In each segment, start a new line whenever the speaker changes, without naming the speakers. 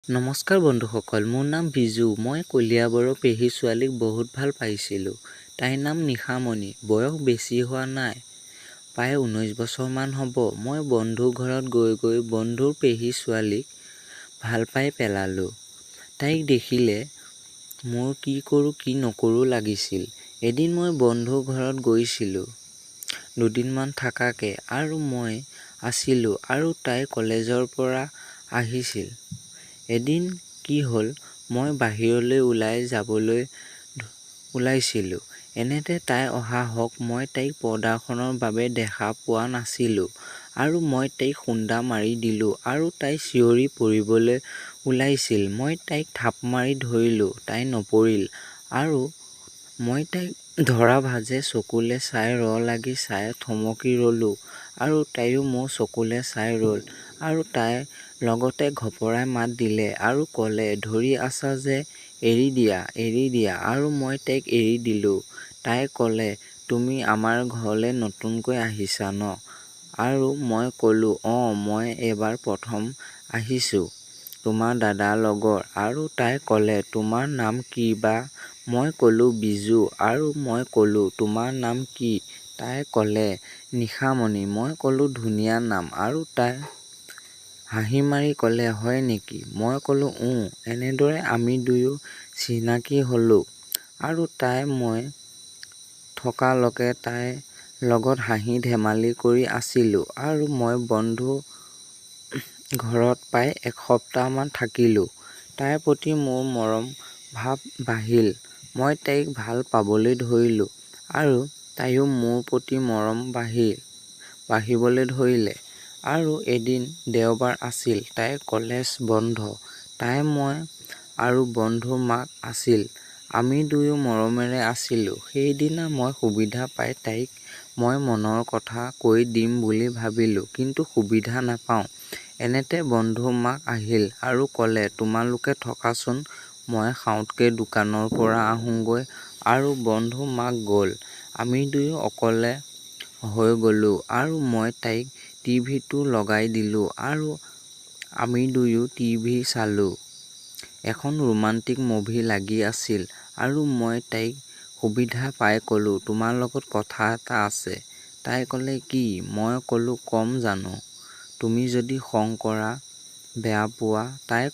নমস্কাৰ বন্ধুসকল, মোৰ নাম বিজু। মই কলিয়াবৰৰ পেহী ছোৱালীক বহুত ভাল পাইছিলোঁ। তাইৰ নাম নিশামণি। বয়স বেছি হোৱা নাই, প্ৰায় 19 বছৰমান হ'ব। মই বন্ধুৰ ঘৰত গৈ বন্ধুৰ পেহী ছোৱালীক ভাল পাই পেলালোঁ। তাইক দেখিলে মোৰ কি কৰোঁ কি নকৰোঁ লাগিছিল। এদিন মই বন্ধুৰ ঘৰত গৈছিলোঁ দুদিনমান থাকাকে, আৰু মই আছিলোঁ আৰু তাই কলেজৰ পৰা আহিছিল। এদিন কি হ'ল, মই বাহিৰলৈ ওলাই যাবলৈ ওলাইছিলোঁ। এনেতে তাই অহা হওক মই তাইক পৰ্দাখনৰ বাবে দেখা পোৱা নাছিলোঁ, আৰু মই তাইক খুন্দা মাৰি দিলোঁ আৰু তাই চিঞৰি পৰিবলৈ ওলাইছিল। মই তাইক থাপ মাৰি ধৰিলোঁ, তাই নপৰিল, আৰু মই তাইক ধৰা ভাজে চকুলে চাই লাগি চাই থমকি ৰ'লোঁ, আৰু তাইও মোৰ চকুলে চাই ৰ'ল, আৰু তাই লগতে ঘপৰাই মাত দিলে আৰু ক'লে, ধৰি আছা যে এৰি দিয়া, এৰি দিয়া। আৰু মই তাইক এৰি দিলোঁ। তাই ক'লে, তুমি আমাৰ ঘৰলৈ নতুনকৈ আহিছা ন? আৰু মই ক'লোঁ, অঁ, মই এইবাৰ প্ৰথম আহিছোঁ, তোমাৰ দাদাৰ লগত। আৰু তাই ক'লে, তোমাৰ নাম কি বা? মই ক'লোঁ, বিজু। আৰু মই ক'লোঁ, তোমাৰ নাম কি? তাই ক'লে, নিশামণি। মই ক'লোঁ, ধুনীয়া নাম। আৰু তাই হাঁহি মাৰি ক'লে, হয় নেকি? মই ক'লোঁ, এনেদৰে আমি দুয়ো চিনাকি হ'লোঁ। আৰু তাই মই থকালৈকে তাইৰ লগত হাঁহি ধেমালি কৰি আছিলোঁ, আৰু মই বন্ধু ঘৰত প্ৰায় এসপ্তাহমান থাকিলোঁ। তাইৰ প্ৰতি মোৰ মৰম ভাৱ বাঢ়িল। মই তাইক ভাল পাবলৈ ধৰিলোঁ, আৰু তাইৰো মোৰ প্ৰতি মৰম বাঢ়িবলৈ ধৰিলে। আৰু এদিন দেওবাৰ আছিল, তাইৰ কলেজ বন্ধ। তাই, মই আৰু বন্ধুৰ মাক আছিল। আমি দুয়ো মৰমেৰে আছিলোঁ। সেইদিনা মই সুবিধা পাই তাইক মই মনৰ কথা কৈ দিম বুলি ভাবিলোঁ, কিন্তু সুবিধা নাপাওঁ। এনেতে বন্ধুৰ মাক আহিল আৰু ক'লে, তোমালোকে থকাচোন, মই খাওঁতকে দোকানৰ পৰা আহোঁগৈ। আৰু বন্ধুৰ মাক গ'ল। আমি দুয়ো অকলে হৈ গ'লোঁ, আৰু মই তাইক টিভিটো লগাই দিলোঁ, আৰু আমি দুয়ো টিভি চালোঁ। এখন ৰোমান্টিক মুভি লাগি আছিল, আৰু মই তাইক সুবিধা পাই ক'লোঁ, তোমাৰ লগত কথা এটা আছে। তাই ক'লে, কি? মই ক'লোঁ, কম জানো, তুমি যদি খং কৰা, বেয়া পোৱা। তাই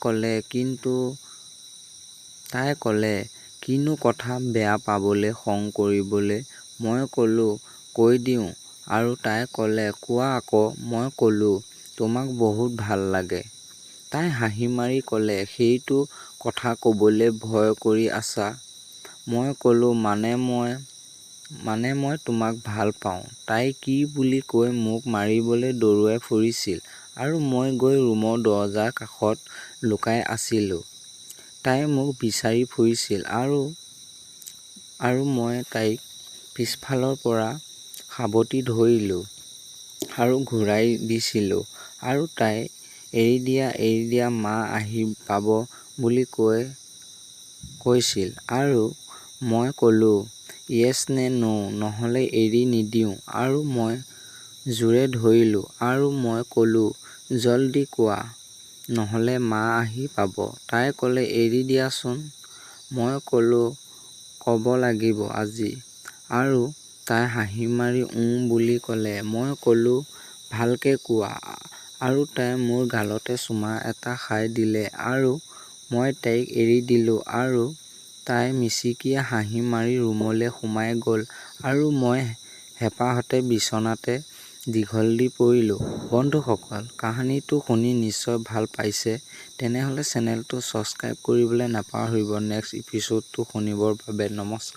ক'লে, কিনো কথা বেয়া পাবলৈ, খং কৰিবলৈ? মই ক'লোঁ, কৈ দিওঁ। আৰু তাই ক'লে, কোৱা আকৌ। মই ক'লোঁ, তোমাক বহুত ভাল লাগে। তাই হাঁহি মাৰি ক'লে, সেইটো কথা ক'বলৈ ভয় কৰি আছা? মই ক'লোঁ, মানে মই তোমাক ভাল পাওঁ। তাই কি বুলি কৈ মোক মাৰিবলৈ দৌৰাই ফুৰিছিল, আৰু মই গৈ ৰুমৰ দৰজাৰ কাষত লুকাই আছিলোঁ। তাই মোক বিচাৰি ফুৰিছিল, আৰু মই তাইক পিছফালৰ পৰা সাবটি ধৰিলোঁ আৰু ঘূৰাই দিছিলোঁ, আৰু তাই এৰি দিয়া, এৰি দিয়া, মা আহি পাব বুলি কৈছিল। আৰু মই ক'লোঁ, য়েছ নে ন', নহ'লে এৰি নিদিওঁ। আৰু মই জোৰে ধৰিলোঁ, আৰু মই ক'লোঁ, জলদি কোৱা, নহ'লে মা আহি পাব। তাই ক'লে, এৰি দিয়াচোন। মই ক'লোঁ, ক'ব লাগিব আজি। আৰু তাই হাঁহি মাৰি বুলি ক'লে। মই ক'লোঁ, ভালকে কোৱা। আৰু তাই মোৰ গালতে চুমা এটা খাই দিলে, আৰু মই তাইক এৰি দিলোঁ, আৰু তাই মিচিকিয়া হাঁহি মাৰি ৰুমলৈ সোমাই গ'ল, আৰু মই হেঁপাহতে বিচনাতে দীঘল দি পৰিলোঁ। বন্ধুসকল, কাহিনীটো শুনি নিশ্চয় ভাল পাইছে। তেনেহ'লে চেনেলটো ছাবস্ক্ৰাইব কৰিবলৈ নাপাহৰিব। নেক্সট এপিছ'ডটো শুনিবৰ বাবে নমস্কাৰ।